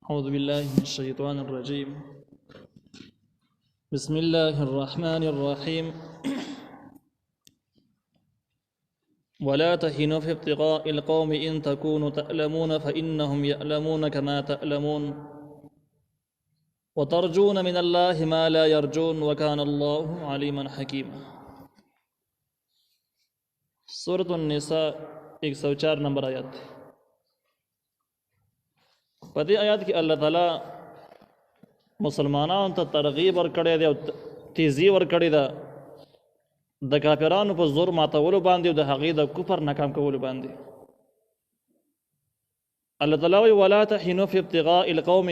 أعوذ بالله من الشيطان الرجيم. بسم الله الرحمن الرحيم. ولا تهنوا في ابتغاء القوم إن تكونوا تألمون فإنهم يألمون كما تألمون وترجون من الله ما لا يرجون وكان الله عليما حكيما. سورة النساء 104 نمبر آیات. په دې آیات کې الله تعالی مسلمانانو ته ترغیب ورکړی دی او تیزی ورکړی ده د کافرانو په زور ماتولو باندې او د هغې د کفر ناکام کولو باندې. الله تعالی وایي ولا تحینوا فی ابتغاء القوم،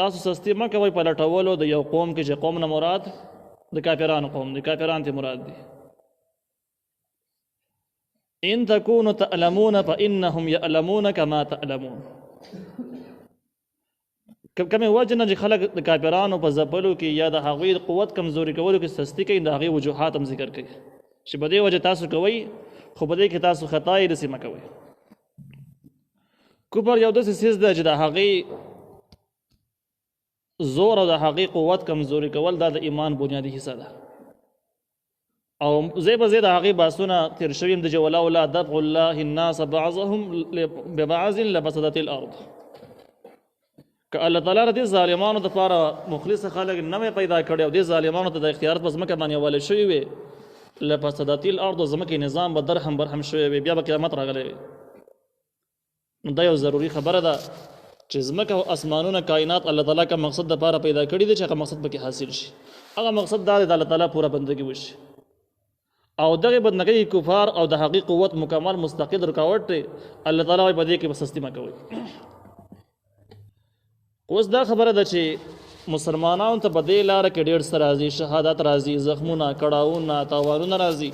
تاسو سستی مه کوئ په لټولو د یو قوم کې چې قوم نه مراد د کافرانو قوم دی، کافران ته مراد دي. ان تکونوا تألمون فإنهم یألمون کما تألمون. کمې وجه نه چې خلک د کافرانو په ځپلو کې یا د هغوی قوت کمزوري کولو کې سستی کوي، د هغې وجوهات هم ذکر کوي چې په دې وجه تاسو کوئ، خو په دې کې تاسو خطا یې داسې مه کوئ. کفر یو داسې څیز ده چې د هغې زور او د هغې قوت کمزوري کول دا د ایمان بنیادي حصه ده. او زی به زی د هغې بحثونه تېر شوي یم د چې ولولا دفع الله الناس بعضهم ببعض لفسدت الارض. که الله تعالی د دې ظالمانو دپاره مخلص خلک نه پیدا کړی او دې ظالمانو ته د اختیارات په ځمکه باندې حواله شوي وي، لفسدت الارض، ځمکې نظام به درهم برهم شوی وي، بیا به قیامت راغلی وي. نو دا یو ضروري خبره ده چې ځمکه او اسمانونه کائنات الله تعالی که مقصد دپاره پیدا کړي دي چې هغه مقصد پکې حاصل شي. هغه مقصد دا دی د الله تعالی پوره بندګي وشي. او دغه بدنګۍ کفار او د هغې قوت مکمل مستقل رکاوټ دی. الله تعالی وایي په دې کې به سستي مه کوئ. اوس دا خبره ده چې مسلمانانو ته په دې لاره کې ډېر څه راځي، شهادت راځي، زخمونه، کړاوونه، تاوانونه راځي.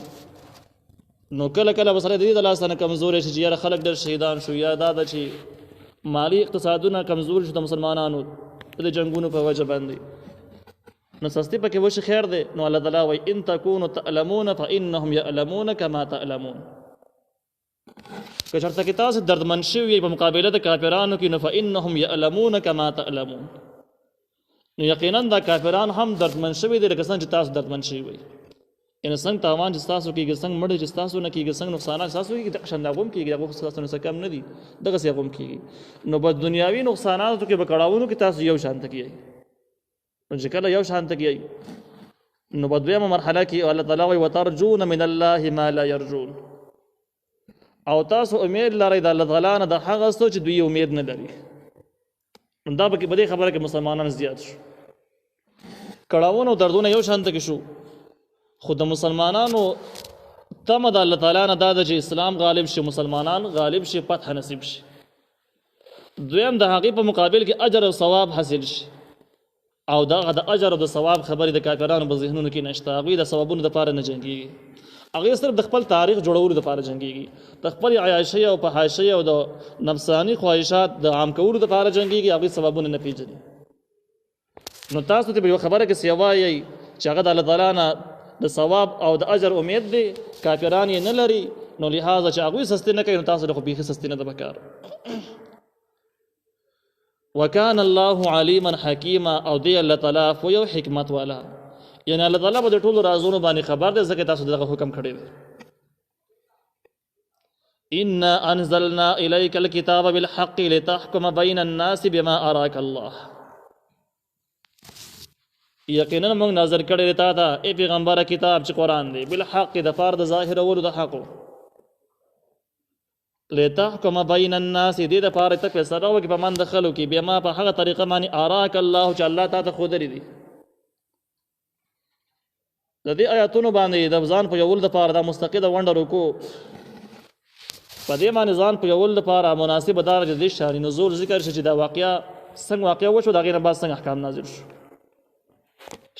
نو کله کله به سړی د دې د لاسه نه کمزوری شي چې یاره خلک ډېر شهیدان شو، یا دا ده چې مالي اقتصادونه کمزوري شو د مسلمانانو د جنګونو په وجه باندې، نو سستی پکې وشي خیر دی. نو الله تعالی وایي ان تکونوا تألمون فإنهم یألمون کما تألمون. که چېرته کې تاسو دردمن شوي یئ په مقابله د کافرانو کې، نو فإنهم یألمون کما تألمون، نو یقینا دا کافران هم دردمن شوي دي لکه څنګه چې تاسو دردمن شوي وئ. یعنې څنګه تاوان چې ستاسو کېږي، څنګه مړی چې ستاسو نه کېږي، څنګه نقصانات ستاسو کېږي، دغه شان د هغو هم کېږي. هغو ستاسو نه څه کم نه دي، دغسې هغو هم کېږي. نو په دنیاوي نقصاناتو کې به کړاوونو کې تاسو یو شانته کېږئ. نو چې کله یو شانته کېږئ، نو په دویمه مرحله کې الله تعالی وایي وترجون من الله ما لا یرجون، او تاسو امید لرئ د الله تعالی نه د هغه څه چې دوی امید نه لري. دا په دې خبره کې مسلمانان زیات شو. کړاوونه او دردونه یو شانته کې شو، خو د مسلمانانو تمه د الله تعالی نه دا ده چې اسلام غالب شي، مسلمانان غالب شي، فتح نصیب شي. دویم د هغې په مقابل کې اجر او ثواب حاصل شي. او دغه د اجر او د ثواب خبرې د کافرانو په ذهنونو کې نشته. هغوی د ثوابونو دپاره نه جنګېږي، هغې صرف د خپل تاریخ جوړولو دپاره جنګېږي، د خپلې عیاشۍ او فحاشۍ او د نفساني خواهشات د عام کولو دپاره جنګېږي. هغوی ثوابونه نه پېژني. نو تاسو ته په یوه خبره کې څه وایئ چې هغه د الله تعالی نه د ثواب او د اجر امید دی، کافران یې نه لري، نو لحاظه چې هغوی سستي نه کوي، نو تاسو له خو بیخي سستي نه ده پکار. وکان الله علیما حکیما، او دی الله تعالی خو یو حکمت والا، یعنی الله تعالی به د ټولو رازونو باندې خبر دی، ځکه تاسو دغه حکم کړی دی. انا انزلنا الیک الکتاب بالحق لتحکم بین الناس بما اراک الله. یقینا موږ نازل کړی دی تا ته ای پیغمبره کتاب چې قرآن دی، بالحق د پاره د ظاهرولو د حقو، لتحکم بین الناس، دې دپاره ته فیصله وکړې په منځ د خلکو کې، بما په هغه طریقه باندې اراک الله چې الله تا ته ښودلي دي. د دې آیاتونو باندې د ځان په یولو دپاره دا مستقله ونډه رکو په دې باندې ځان په یولو دپاره مناسبه دا ده چې د شان نزول ذکر شي چې دا واقعه څنګه واقعه وشو، د هغې نه بعد څنګه احکام نازل شو.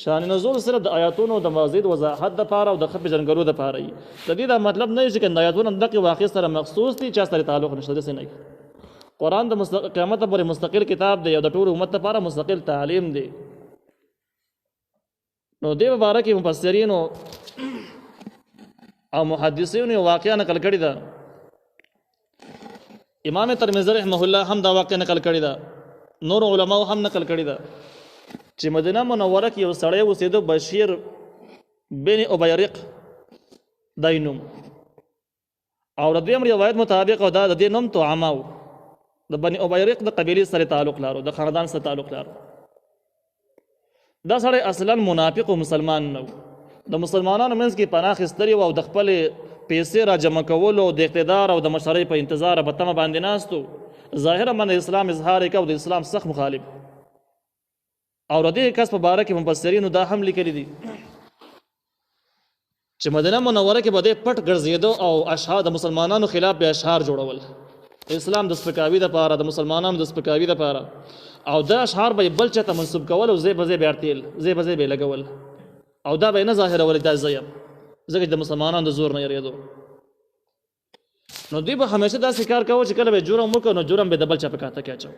شان نزول صرف د آیاتونو د مزید وضاحت دپاره او د ښه پېژندګلو دپاره وي. د دې دا مطلب نه چې د آیاتونو دغې واقعې سره مخصوص دي، چا سره تعلق نشته، داسې نه. قرآن د قیامت پورې مستقل کتاب دی او د ټول امت دپاره مستقل تعلیم دی. نو دې باره کې مفسرینو او محدثینو یو واقعه نقل کړې ده. امام ترمذی رحمه الله هم دا واقعه نقل کړې ده نور علماو هم نقل کړی ده چې مدینه منوره کې یو سړی اوسېده بشیر بن ابیرق دای نوم، او د دویم روایت مطابق دا د دې نوم طعامه و، د بني ابیرق د قبیلې سره تعلق لرو، د خاندان سره تعلق لرو. دا سړی اصلا منافق او مسلمان نه و، د مسلمانانو منځ کې پناه اخیستلې وه او د خپلې پیسې را جمع کولو او د اقتدار او د مشرۍ په انتظار په تمه باندې ناست و. ظاهرا باندې اسلام اظهار یې کوه، د اسلام سخت مخالف. او د دې کس په باره کې مفسرینو دا هم لیکلي دي چې مدینه منوره کې به دی پټ ګرځېده او اشعار د مسلمانانو خلاف به اشعار جوړول، اسلام د سپکاوي دپاره، د مسلمانانو د سپکاوي دپاره، او دا اشعار به یې بل چا ته منسوب کول او ځای په ځای به ارتیل، ځای په ځای به یې لګول، او دا به یې نه ظاهرول دا زه یم، ځکه چې د مسلمانانو د زور نه یېرېدو. نو دوی به همیشه داسې کار کوو چې کله به جرم وکړو نو جرم به د بل چا په کاته کې اچوو،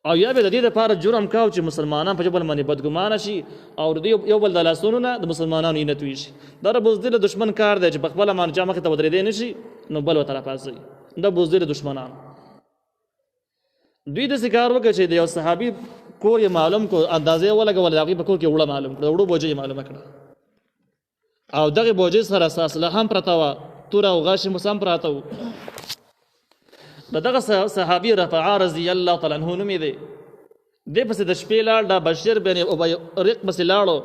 او یا به د دې دپاره جرم کوو چې مسلمانان په بل باندې بدګمانه شي او د یو بل د لاسونو نه د مسلمانانو عینت وشي. دا د بزدل د دشمن کار دی چې په خپله مانجا مخې ته ودرېدی نه شي نو بل ورته راپاڅوي، دا بزدل دشمنان. دوی داسې کار وکړه چې د یو صحابي کور یې معلوم کړو، اندازې یې ولګول، د هغوی په کور کې وړه معلوم کړه، د وړو بوجۍ یې معلومه کړه، او دغې بوجۍ سره اسلحه هم پرته وه، توره او غاښ هم هم پراته وو. د دغه صحابي رفعه رضی الله تعالی عنه نوم یې دی، دې پسې د شپې لاړ، دا بشیر بن ابیرق پسې لاړو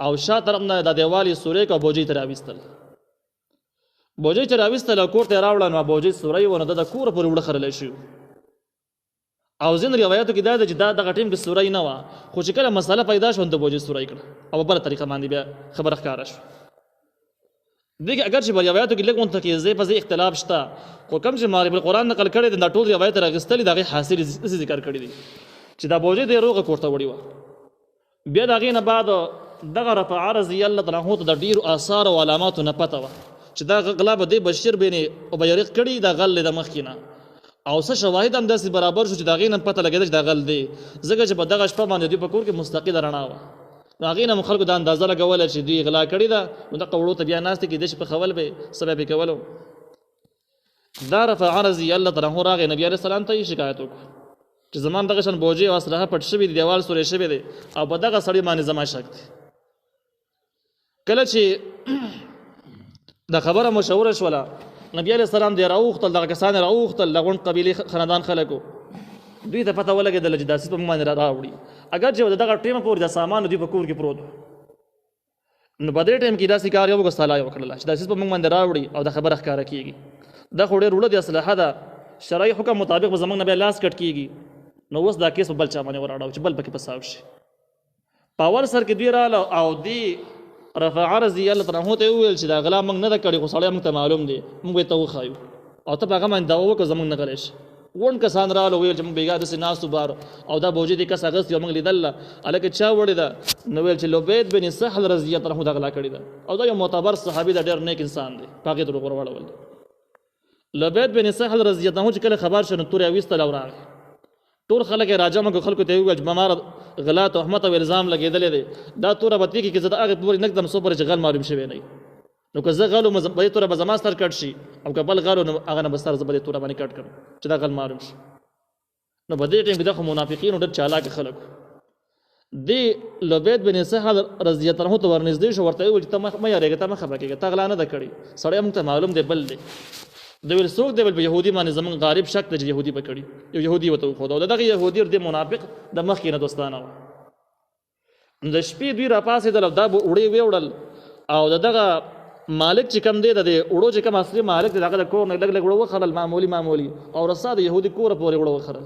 او شا طرف نه دا دیوال یې سوری کړ او بوجۍ ته راویستل، بوجۍ ته راویستل او کور ته یې راوړه، نو بوجۍ سوری وه، نو د کوره پورې وړه خرلی شوي. او ځینو روایاتو کې دا ده چې دا دغه ټیم کې سوری نه وه، خو چې کله مسله پیدا شوه نو د بوجۍ سوری کړه او په بله طریقه باندې بیا خبره ښکاره شوه. دې کې اگر چې په روایاتو کې لږ غونته کې ځای په ځای اختلاف شته، خو کوم چې معرف القرآن نقل کړی دی دا ټول روایت راغېستلي د هغې حاصل داسې ذکر کړي دي چې دا بوجۍ د یې روغه کور ته وړې وه. بیا د هغې نه بعد دغه رفعه رضی الله تعالی عنه ته د ډېرو آثار او علاماتو نه پته وه چې دا غلا به دی بشیر بن ابیرق کړي، دا غل دی د مخکې نه، او څه شواهد هم داسې برابر شو چې د هغې نه پته لګېده چې دا غل دی، ځکه چې په دغه شپه باندې دوی په کور کې مستقله رڼا وه، نو هغې نه مو خلکو دا اندازه لګوله چې دوی غلا کړې ده، نو دغه وړو ته بیا ناستې کېدای شي پخول به یې څه به یې کولو. دا رفعه رضی الله تعالی عنه راغی نبي علیه السلام ته یې شکایت وکړو چې زما دغه شان بوجۍ او اسلحه پټ شوي دي، دیوال سوری شوی دی او په دغه سړي باندې زما شک دی. کله چې دا خبره مشهوره شوله نبي علیه السلام دی راوغوښتل، دغه کسان یې راوغوښتل، د غونډ قبیلې خاندان خلکو، دوی ته پته ولګېدله چې دا څه په موږ باندې راوړي. اگر چې د دغه ټیمه پورې د سامان دوی په کور کې پروت نو په دې ټایم کې داسې کار یې وکړه، صلاح یې وکړله چې دا څه په موږ باندې راوړي او دا خبره ښکاره کېږي. دا خو ډېر وړه د اسلحه ده، شرعي حکم مطابق به زموږ نه بیا لاس کټ کېږي، نو اوس دا کیس په بل چا باندې وراړو چې بل پکې فساد شي. په اول سر کې دوی راغله او دې رفعه رضی الله تعالی عنه ته یې وویل چې دا غلا موږ نه ده کړې، خو سړی موږ ته معلوم دی، موږ به یې ته وښایو او ته په هغه باندې دعوه وکړه زموږ نه غلی شي. غونډ کسان راغله ویل چې موږ بېګا داسې ناست وو بار او دا بوجۍ دې کس اغوستې او موږ لیدله، هلکه چا وړې ده؟ نو ویل چې لبید بن سهل رضی الله عنه دا غلا کړې ده، او دا یو معتبر صحابي ده، ډېر نیک انسان دی، په هغې ته وروړول. لبید بن سهل رضی الله عنه چې کله خبر شو نو تورې یې ویستله او راغی، ټول خلک یې راجمع کړو، خلکو ته یې وویل چې بمار غلا تهمت او الزام لګېدلی دی، دا توره به تېږي که زه د هغې پورې نږدم څو پورې چې غل معلوم شوی نه وي، نو که زه غلو به دې توره به زما سر کټ شي او که بل غلو نو هغه نه به سر زه به دې توره باندې کټ کړم چې دا غل معلوم شي. نو په دې ټایم کې دا خو منافقینو ډېر چالاکه خلک دې لبید بن سهل رضی الله عنه ته ورنږدې شو، ورته یې وویل چې ته مه یارېږه، ته مه خفه کېږه، تا غلا نه ده کړې، سړی موږ ته معلوم دی بل دی. د ویل څوک دی؟ ویل په یهودي باندې زموږ غالب شک دی چې یهودي به کړي، یو یهودي ورته وښوده، او د دغه یهودي د منافق د مخکې نه دوستانه وه. د شپې دوی راپاڅېدل او دا وړې ویوړل، او د دغه مالک چې کوم دی د وړو چې کوم اصلي مالک دی د هغه د کور نه لږ لږ وړه وخرل، معمولي، او رسا د یهودي کوره پورې وړه وخرل،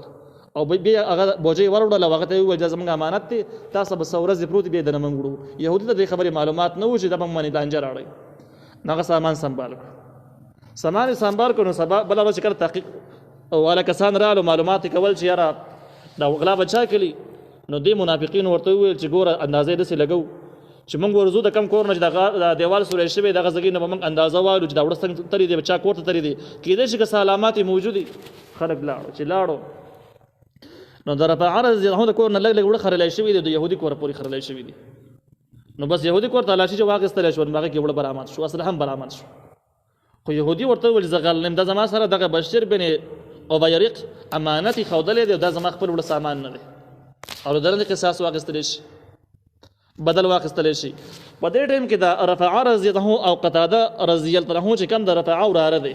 او بیا هغه بوجۍ وروړل او هغه ته یې وویل دا زموږ امانت دی، تاسو به څه ورځې پروت بیا یې دنه موږ وړو. یهودي ته دې خبرې معلومات نه وو چې دا به موږ باندې لانجه راوړئ، نو هغه سامان سنبال کړو. سامان یې سنبال کړو، نو سبا بله ورځ چې کله تحقیق والا کسان رالو معلومات یې کول چې یاره دا غلا به چا کړي، نو دې منافقینو ورته وویل چې ګوره اندازه یې داسې لګو چې موږ ورځو د کم کور نه چې د دیوال سوری شوی دغه ځګۍ نه به موږ اندازه والو چې دا وړه څنګه ترې دی، چا کور ته ترې دی، کېدای شي که څه علامات یې موجودې. خلک لاړو، چې لاړو نو د رفعه رضی الله عنه د کور نه لږ لږ وړه خرلی شوي دي، د یهودي کوره پورې خرلی شوي دي. نو بس یهودي کور تلاشي چې واخیستلی شو، نو هغې کې وړه برآمد شو، اسلحه هم برآمد شو. خو یهودي ورته وویل زه غل یم، دا زما سره دغه بشیر بن ابیرق امانت خودلې دی دا زما خپل وړ سامان نه دی او درنه قصاص واغستل شي بدل واغستل شي په دې ټیم کې دا رفع رضی الله او قتاده رضی الله عنه چې کوم د رفع او را دی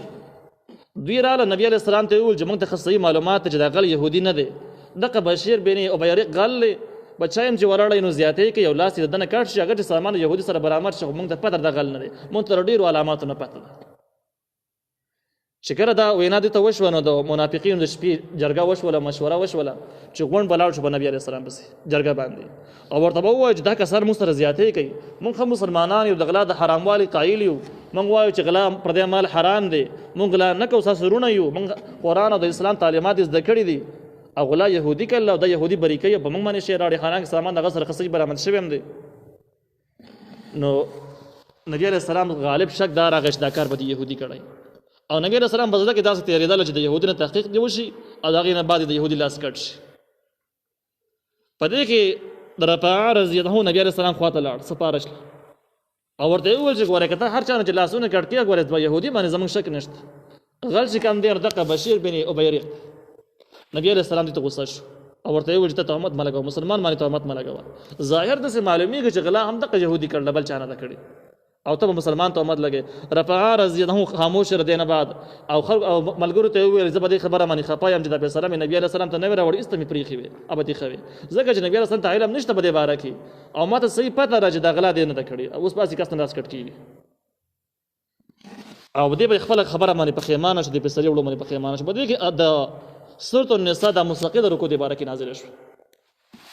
دوی رااله نبی علیہ السلام ته ویل چې موږ ته خصوصي معلومات چې دا غل يهودي نه دی دغه بشیر بن ابیرق غل بچایم چې وراړی نو زیاتې کې یو لاس یې دنه کټ شي هغه چې سامان يهودي سره برابر شي موږ ته پته د غل نه دی موږ ته ډیرو علامات نه پته ده شکر دا وینا دي ته وشو نو د منافقینو د شپې جرګه وشوله مشوره وشوله چې غون بلاړ شو په نبی عليه السلام پسې جرګه باندې او ورته وایي چې دا کسان موږ سره زیاتې کوي موږ هم مسلمانان یو د غلا د حراموالي قایل یو موږ وایو چې غلا پردی مال حرام دی موږ غلا نه کوو تاسو رونه یو موږ قرآن او د اسلام تعلیمات زده کړي دي او غلا يهودي کله او د يهودي بری کوي په موږ باندې شی راړي حالانکه سامان د غسر خصي برآمد شوی هم دی نو نبی عليه السلام غالب شک دار غش دا کار به يهودي کړی او نبی رسول الله بزړه کې داسې تیریدل چې د يهودانو تحقیق دی وشي او هغه نه بعد د يهودي لاس کټ شي په دې کې د رفاعه رضی الله عنه نبی رسول الله خواته لاړ سپارش او ورته ویل چې ګوره کته هر چا چې لاسونه کټ کړي ګوره د يهودي باندې زموږ شک نشته غل چې کم دی دغه بشیر بن ابیرق نبی رسول الله ته غوسه شو او ورته ویل چې تهمت ملګو مسلمان باندې تهمت ملګو ظاهر د معلومیږي چې غلا هم د يهودي کړل بل چانه د کړي او ته مسلمان ته امد لګي رفاعه رضی الله عنه خاموش ردینه بعد او خلق او ملګرو ته ویل زبدي خبره مانی خپایم چې د پیغمبر نبی علیه السلام ته نه وروړ استمی پریخي وي ابدي خوي زکه چې نبی علیه السلام ته علم نشته بده باره کې او ماته صحیح پته راځي د غلا دینه کړي اوس پاسې کس نه راس کټ کیږي او دې به خپل خبره مانی په خیمانه شو د پیغمبر وړو مانی په خیمانه شو بده کې د سورۃ النساء د مستقید رکو د باره کې نازل شو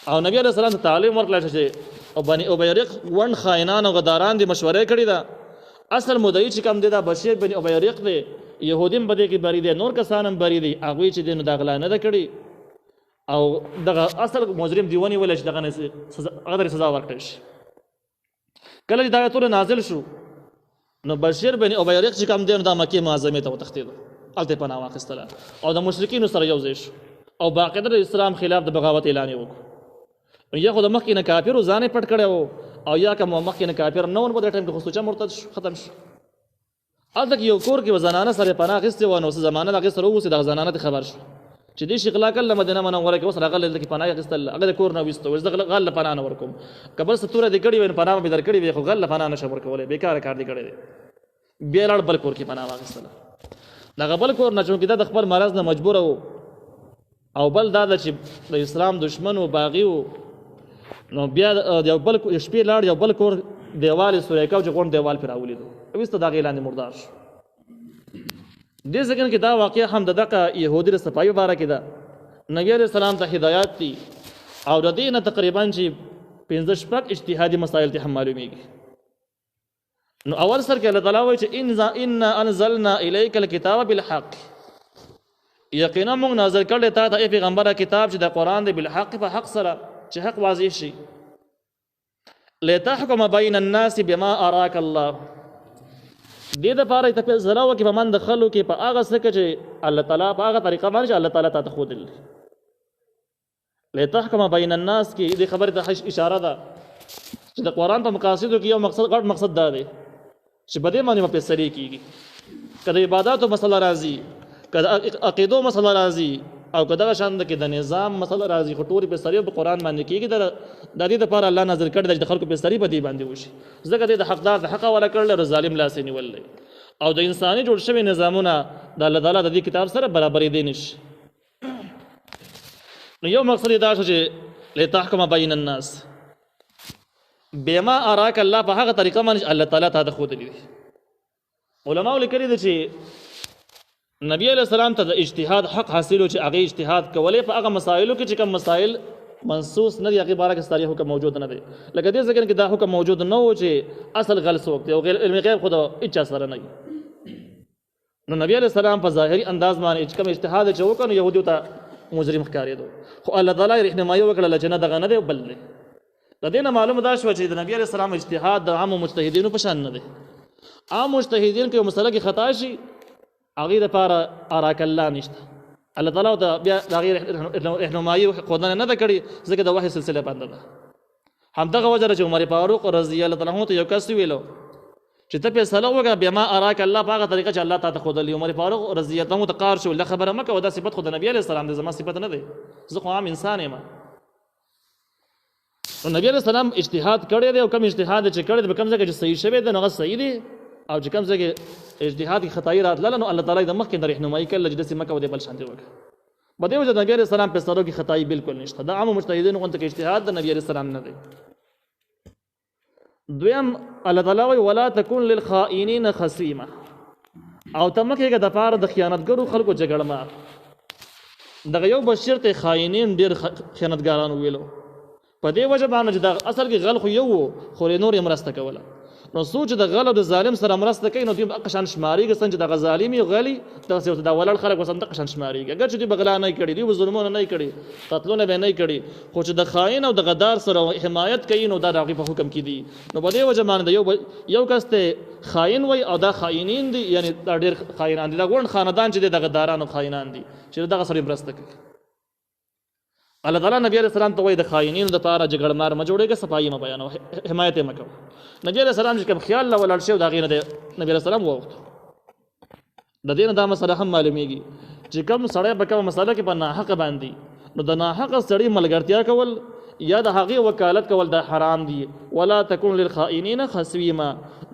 او نبی علیه السلام ته تعلیم ورکړل چې او بني ابیرق ون خائنان او غداران دي مشوره کړی دا اصل مدعی چې کوم دی دا بشیر بن ابیرق دی يهودیم بده کې بری دي نور کسانم بری دي هغه چې دین د غلا نه د کړی او دغه اصل مجرم دیونی ول چې دغه غدر سزا ورکړي شي کله چې دا ټول نازل شو نو بشیر بن ابیرق چې کوم دی د مکه معظمه ته وتښتید الته پناه واخیستله او د مشرکین سره یو ځای شو او باقاعده د اسلام خلاف د بغاوت اعلان وکړ یا خو د مخکې نه کافر ځانې پټ کړی او یا کوم مخکې نه کافر نه ون په دې ټایم کې خصوصا مرتد شو ختم شو الته کې یو کور کې زنانه سره پناه اخیستې و نو څه زمانه هغه سره وګورئ د زنانه ته خبر شو چې دې شیخ لاکل مدینه منوره کې اوس راغله د کې پناه اخیستل هغه کور نه وستو وز د غل پناه نه ورکوم کبل ستوره دې کړي وین پناه به در کړي وي خو غل پناه نشه ورکولې بیکاره کار دې کړي بیا لړ بل کور کې پناه واغستله دغه بل کور نه چې د خپل مرز نه مجبور او بل دا چې د اسلام دشمن او باغی نو بیا یو بل شپې لاړ یو بل کور دیوال سورې کاو چې غون دیوال پر راولید او است دا غیلان مردار شو دې ځکه کې دا واقعا هم دغه يهودي د صفای مبارک ده نبی عليه السلام ته هدایت دي او د دې نه تقریبا چې 15 شپږ اجتهادي مسائل ته معلومیږي نو اول سر کې الله تعالی وایي چې ان انزلنا اليك الكتاب بالحق یقینا موږ نازل کړل ته د پیغمبره کتاب چې د قران دی بالحق په حق سره چې حق واضح شي لتحكم بين الناس بما اراك الله دې د پاره ته فیصله وکړي په من د خلکو کې په هغه څه چې الله تعالی په هغه طریقه باندې چې الله تعالی ته خودل لتحكم بين الناس کې دې خبره ته اشاره ده چې د قران په مقاصدو کې یو مقصد غټ مقصد دا دی چې بده باندې په فیصله کیږي کله عبادتو مسله راځي کله عقیدو مسله راځي او کدا شان د کې د نظام مسله راځي خطوري په سریو په قران باندې کېږي د دې لپاره الله نازل کړی د خلکو په سری په دی باندې وشي ځکه د حقدار د حق ولا کړل او ظالم لاس نیول او د انساني جوړ شوی نظامونه د الله تعالی د دې کتاب سره برابرې دي نشي نو یو مقصد دا چې لتحكم بين الناس بما اراك الله په هغه طریقه باندې الله تعالی ته خود دي علماء لیکلي دي چې نبی علیہ السلام ته د اجتهاد حق حاصلو چې هغه اجتهاد کولې په هغه مسایلو کې چې کوم مسائل منصوص نه دي هغه باره کې ستاره حکم موجود نه دی لکه دې ځکه کې دا حکم موجود نه و چې اصل غل سوک دی او علم غیب خود اچا سره نه نو نبی علیہ السلام په ظاهري انداز باندې کوم اجتهاد چې وکړ يهوديو ته مجرم ښکارېدو خو الله تعالی رحمایي وکړه چې نه دغه نه دی بل دی د دې نه معلومه ده چې د نبی علیہ السلام اجتهاد د عام مجتهدینو په شان نه دی عام مجتهدین کې مسله کې خطا شي هغه لپاره اراک الله نشته الله تعالی ته بیا غیر رهنمایي خدانه نه کړی ځکه د وحي سلسله باندې ده هم دغه وجه چې عمر فاروق رضی الله تعالی عنہ ته یو کس ویلو چې ته فیصله وکړه بیا ما اراک الله په هغه طریقه چې الله تعالی ښودلی. عمر فاروق رضی الله عنه ته قار شو الله خبره مه کوه دا صفت خو د نبي علیه السلام دی زما صفت نه دی زه خو عام انسان یم. نو نبي علیه السلام اجتهاد کړی دی او کوم اجتهاد چې کړی دی په کوم ځای کې چې صحیح شوی دی نو هغه صحیح دی او چې کوم ځای کې اجتهاد کې خطایي راتلله نو الله تعالی د مخکې د رهنمایي کړله چې داسې مه کوه دی بل شانتې وکړه. په دې وجه د نبي علیه السلام په سرو کې خطایي بالکل نشته. دا عامو مجتهدینو غوندې کې اجتهاد د نبي علیه السلام نه دی. دویم الله تعالی وایي ولا تکن للخائنین خصیمه او ته مه کېږه د پاره د خیانتګرو خلکو جګړه مار. دغه یو بشیر ته خائنین ډېر خیانتګاران ویلو په دې وجه باندې چې د اصل کې غل خو یو و خو نور یې مرسته کوله. نو څوک چې د غل او د ظالم سره مرسته کوي نو دوی هغه شان شمارېږي څنګه چې دغه ظالم یې غلي دغسې ورته دا ولاړ خلک ورسره دغه شان شمارېږي. اګر چې دوی به غلا نه کړي دوی به ظلمونه نه کړي قتلونه به نه کړي خو چې د خاین او د غدار سره حمایت کوي نو دا د هغې په حکم کې دي. نو په دې وجه باندې یو کس ته خاین وایي او دا خاینین دي یعنې دا ډېر خاینان دي. دا غونډ خاندان چې دی د غداران او خاینان دي چې دغه سره مرسته کوي. الله تعالی نبی علیہ السلام ته وایي د خاینینو دپاره جګړه مار مه جوړېږه صفایي مه بیانوه حمایت یې مه کوه. نبی علیہ السلام چې کوم خیال له ولاړ شي او د هغې نه نبی علیہ السلام ووښتو. د دې نه دا مسله هم معلومیږي چې کوم سړی په کومه مسله کې په ناحقه باندې نو د ناحقه سړي ملګرتیا کول یا د هغې وکالت کول دا حرام دي. ولا تکن للخائنین خصیما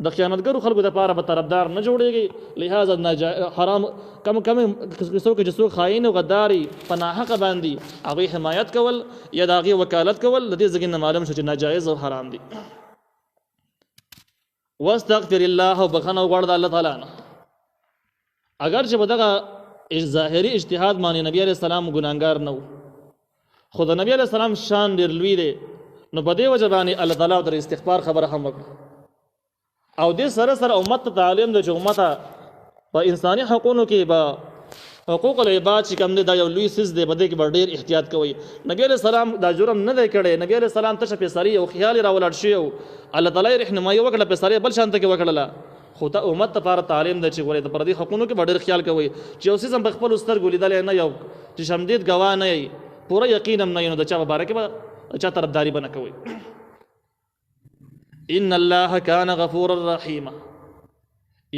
د خیانتګرو خلکو دپاره به طرفدار نه جوړېږي. لهذا حرام کم څوک چې څوک خاین او غداري په ناحقه باندې هغوی حمایت کول یا د هغې وکالت کول د دې ځای نه معلوم شو چې ناجایز او حرام دي. واستغفر الله او بخښنه وغواړه د الله تعالی نه. اگر چې په دغه ظاهري اجتهاد باندې نبي علیه السلام ګناهګار نه و خو د نبي علیه السلام شان ډېر لوی دی نو په دې وجه باندې الله تعالی ورته استغفار خبره هم وکړه. او دې سره سره امت ته تعلیم دی چې امت په انساني حقونو کې به حقوق العباد چې کوم دی دا یو لوی څیز دی په دې کې به ډېر احتیاط کوئ. نبي علیه السلام دا جرم نه دی کړی. نبي علیه السلام تشه فیصلې او خیال یې راولاړ شوی او الله تعالی یې رهنمایي وکړه فیصلې بل شانته کې وکړله. خو ته امت لپاره تعلیم دی چې ولې د پردي حقونو کې به ډېر خیال کوئ چې یو څیز هم په خپلو سترګو لیدلی نه یو چې شمدید ګواه نه یئ پوره یقین هم نه یې نو د چا په باره کې به چا طرفداري به نه کوئ. ان الله کان غفورا رحیما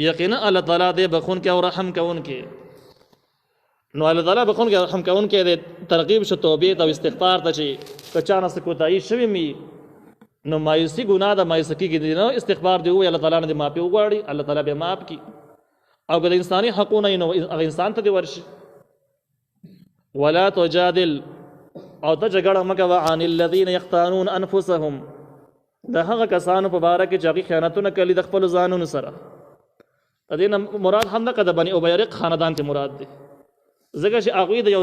یقینا الله تعالی دی بخونکی او رحم کوونکی. نو الله تعالی بخونکی او رحم کوونکی دی. ترغیب شو توبې ته او استغفار ته چې که چا نه څه کوتاهي شوې وي نو مایوسي ګناه ده مایوسه کېږي دی نه استغفار دی ووایي الله تعالی نه دې معافي وغواړي الله تعالی بیا معاف کړي. او که د انساني حقونه یې نو هغه انسان ته دې ورشي. ولا تجادل او ته جګړه مه کوه عن الذین یختانون انفسهم د هغه کسانو په باره کې چې هغوی خیانتونه کوي د خپلو ځانونو سره. د دې نه مراد هم دغه د بني ابیرق خاندان ته مراد دی ځکه چې هغوی د یو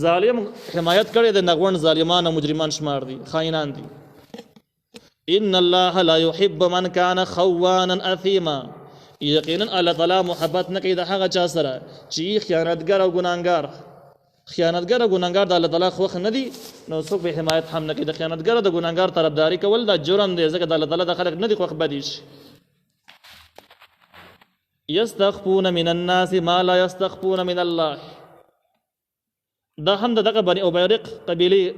ظالم حمایت کړی د نغوڼ ظالمان او مجرمان شمار دي خاینان دي. ان الله لا يحب من كان خوانا اثیما یقینا الله تعالی محبت نه کوي د هغه چا سره چې خیانتګر او ګناهګار خیانتګر او ګناهګار د الله تعالی خوښ نه دي نو څوک به حمایت هم نه کوي. د خیانتګر او د ګناهګار طرفداري کول دا جرم دی ځکه د الله تعالی د خلق نه دي خوښ بدي شي. یستخفون من الناس ما لا یستخفون من الله دا هم دغه بني ابیرق قبیلې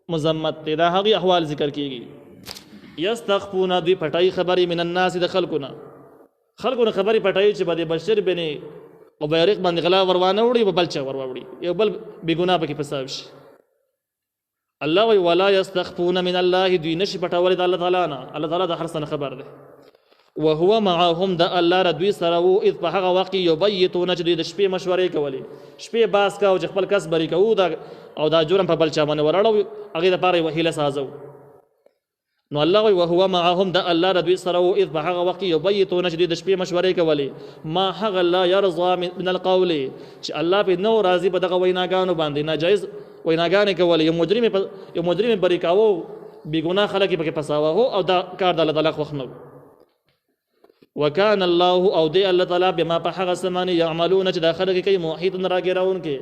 مذمت دی. دا هغې احوال ذکر کیږي. یستخفون دوی پټای خبرې من الناس د خلکونه خبرې پټای چې به د بشر بن ابیرق باندې غلا وروانه وړي به بل چا وروړي یو بل بېګناه پکې فساد شي. الله وایي ولا یستخفون من الله دوی نشي پټولی د الله تعالی نه. الله تعالی د هر څه نه خبر دی. وهو معهم د الله را دوی سره و اذ په هغه وخت یبیتون چې دوی د شپې مشورې کولې شپې باس کا او چې خپل کس بری کوو او دا جرم په بل چا باندې وراړو هغې دپاره یې وحیله سازو. نو الله وی وهو معهم د الله را دوی سره و اذ په هغه وخت یبیتون چې دوی د شپې مشورې کولې ما هغه لا یرضا من القول چې الله پې نو راضي په دغه ویناګانو باندې ناجایز ویناګانې کولې یو مجرم بری کاوه بېګناه خلک یې پکې فساوه او دا کار د الله تعالی خوښ نه و. وکان الله او دی الله تعالی بما په هغه څه باندې یعملون چې دا خلک کوي محیط راګیرونکی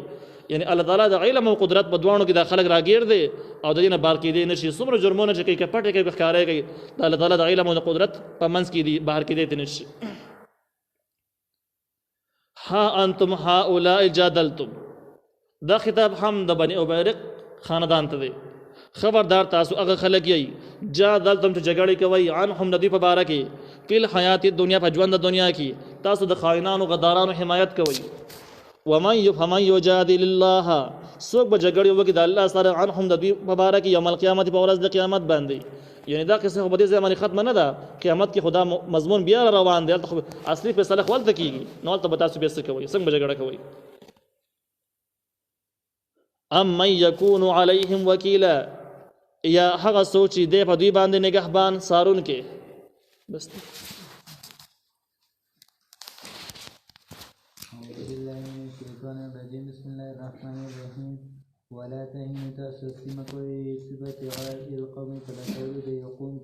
یعنی الله تعالی د علم او قدرت په دواړو کې دا خلک راګیر دی او د دې نه بار کېدی نه شي. څومره جرمونه چې کوي که پټې کوي که ښکاره کوي د الله تعالی د علم او د قدرت په منځ کې دي بهر کېدی ته نه شي. ها انتم هؤلاء جادلتم دا خطاب هم د بني ابیرق خاندان ته دی. خبردار تاسو هغه خلک یئ جادلتم چې جګړې کوئ عنهم د دوی په باره کې فی الحیات الدنیا په ژوند د دنیا کې تاسو د خائنانو غدارانو حمایت کوئ فمن یجادل الله څوک به جګړې وکړي د الله سره عنهم د دوی په باره کې یوم القیامت په ورځ د قیامت باندې یعنی دا قصه خو په دې ځای باندې ختمه نه ده قیامت کې خدا مضمون بیا روان دی اصلي فیصله خو هلته کېږي نو هلته به تاسو بیا څه کوئ څنګه به جګړه کوئ ام من یکون علیهم وکیلا یا هغه څوک چې دی په دوی باندې نگهبان څارونکی بس بسم الله الرحمن الرحیم ولا تهنوا تاسو سیمه کوي صفت غیر القوم فلا تولد يقوم